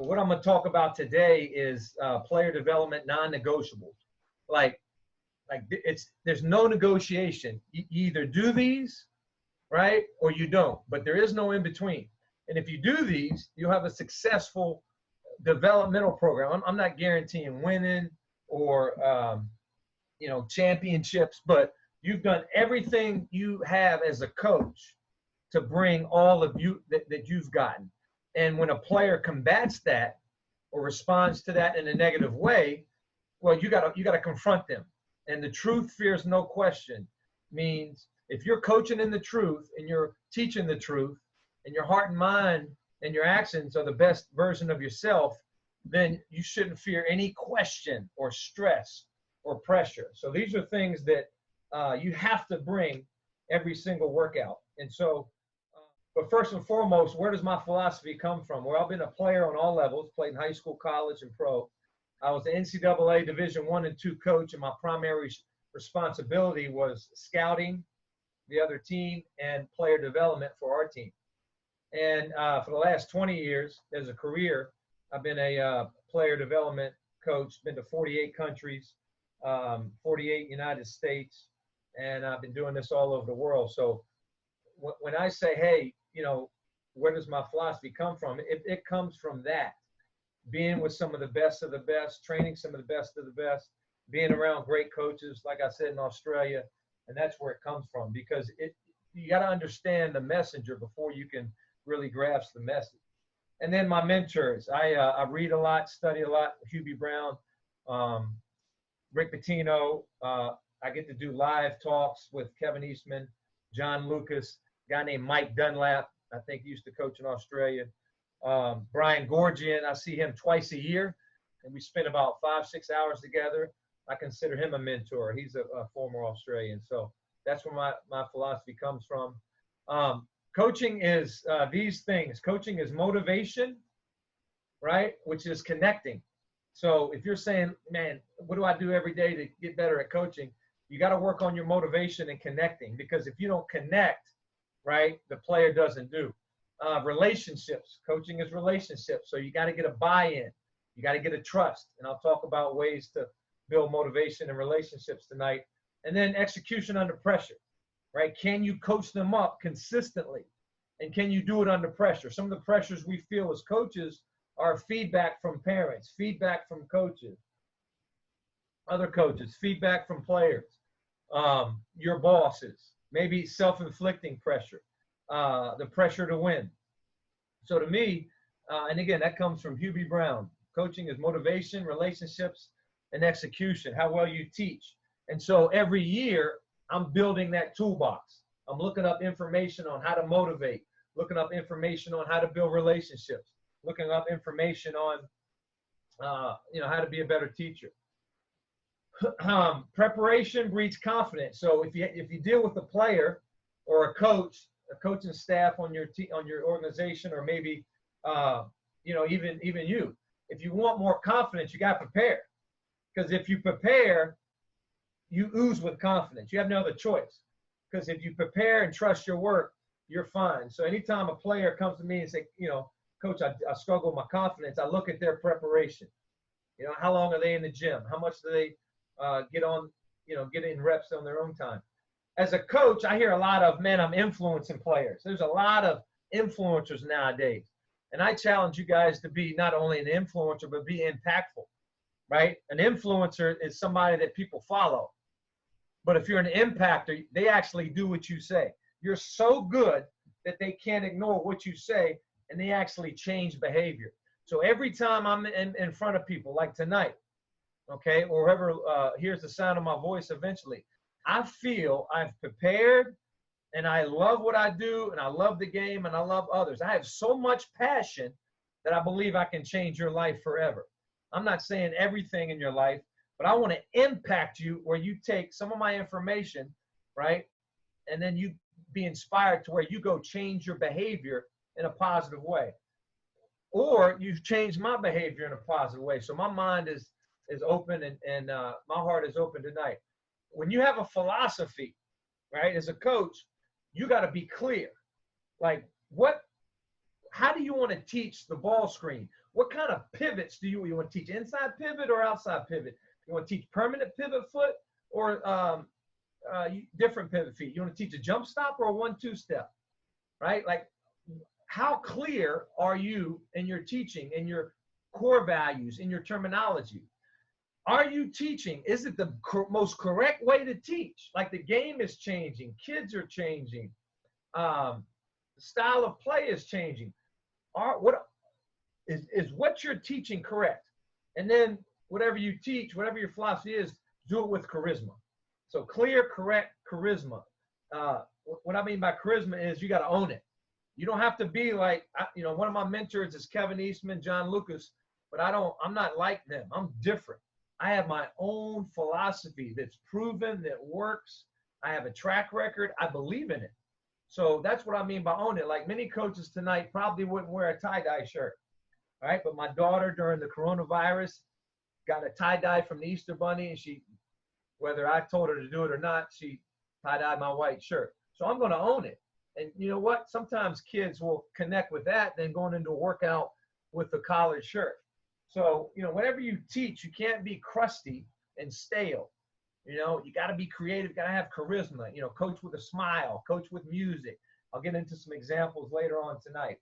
what I'm going to talk about today is player development non-negotiables. Like there's no negotiation. You either do these, right, or you don't. But there is no in between. And if you do these, you'll have a successful developmental program. I'm not guaranteeing winning or championships, but you've done everything you have as a coach to bring all of you that you've gotten. And when a player combats that or responds to that in a negative way, well, you gotta confront them. And the truth fears no question means if you're coaching in the truth and you're teaching the truth and your heart and mind and your actions are the best version of yourself, then you shouldn't fear any question or stress or pressure. So these are things that you have to bring every single workout. And so, but first and foremost, where does my philosophy come from? Well, I've been a player on all levels, played in high school, college, and pro. I was the NCAA Division I and II coach, and my primary responsibility was scouting the other team and player development for our team. And for the last 20 years as a career, I've been a player development coach, been to 48 countries, 48 United States, and I've been doing this all over the world. So when I say, hey, where does my philosophy come from? It comes from that. Being with some of the best of the best, training some of the best of the best, being around great coaches, like I said, in Australia, and that's where it comes from. Because you got to understand the messenger before you can really grasp the message. And then my mentors, I read a lot, study a lot. Hubie Brown, Rick Pitino. I get to do live talks with Kevin Eastman, John Lucas, a guy named Mike Dunlap. I think he used to coach in Australia. Brian Gorgian, I see him twice a year, and we spend about 5-6 hours together. I consider him a mentor. He's a former Australian. So that's where my philosophy comes from. Coaching is these things. Coaching is motivation, right, which is connecting. So if you're saying, man, what do I do every day to get better at coaching? You got to work on your motivation and connecting, because if you don't connect, right, the player doesn't do. Relationships. Coaching is relationships. So you got to get a buy-in. You got to get a trust. And I'll talk about ways to build motivation and relationships tonight. And then execution under pressure, right? Can you coach them up consistently? And can you do it under pressure? Some of the pressures we feel as coaches are feedback from parents, feedback from coaches, other coaches, feedback from players, your bosses, maybe self-inflicting pressure, the pressure to win. So to me, and again, that comes from Hubie Brown. Coaching is motivation, relationships, and execution, how well you teach. And so every year, I'm building that toolbox. I'm looking up information on how to motivate, looking up information on how to build relationships, looking up information on, how to be a better teacher. Preparation breeds confidence. So if you deal with a player or a coaching staff on your organization, or maybe even you, if you want more confidence, you got to prepare. Because if you prepare, you ooze with confidence. You have no other choice. Because if you prepare and trust your work, you're fine. So anytime a player comes to me and say, Coach, I struggle with my confidence, I look at their preparation. How long are they in the gym? How much do they get in reps on their own time? As a coach, I hear a lot of, man, I'm influencing players. There's a lot of influencers nowadays. And I challenge you guys to be not only an influencer, but be impactful, right? An influencer is somebody that people follow. But if you're an impactor, they actually do what you say. You're so good that they can't ignore what you say, and they actually change behavior. So every time I'm in front of people, like tonight, okay, or whoever hears the sound of my voice eventually, I feel I've prepared, and I love what I do, and I love the game, and I love others. I have so much passion that I believe I can change your life forever. I'm not saying everything in your life, but I want to impact you where you take some of my information, right, and then you be inspired to where you go change your behavior in a positive way. Or you've changed my behavior in a positive way. So my mind is open, and my heart is open tonight. When you have a philosophy, right, as a coach, you got to be clear. Like, how do you want to teach the ball screen? What kind of pivots do you want to teach? Inside pivot or outside pivot? You want to teach permanent pivot foot or different pivot feet? You want to teach a jump stop or a 1-2 step, right? Like, how clear are you in your teaching, in your core values, in your terminology? Are you teaching? Is it the most correct way to teach? Like, the game is changing, kids are changing, the style of play is changing. What is what you're teaching correct? And then whatever you teach, whatever your philosophy is, do it with charisma. So clear, correct charisma. What I mean by charisma is you got to own it. You don't have to be like, one of my mentors is Kevin Eastman, John Lucas, but I'm not like them. I'm different. I have my own philosophy that's proven, that works. I have a track record. I believe in it. So that's what I mean by own it. Like, many coaches tonight probably wouldn't wear a tie-dye shirt, right? But my daughter, during the coronavirus, got a tie-dye from the Easter Bunny, and she, whether I told her to do it or not, she tie-dyed my white shirt. So I'm going to own it. And you know what? Sometimes kids will connect with that than going into a workout with a collared shirt. So, whenever you teach, you can't be crusty and stale. You got to be creative, got to have charisma, coach with a smile, coach with music. I'll get into some examples later on tonight.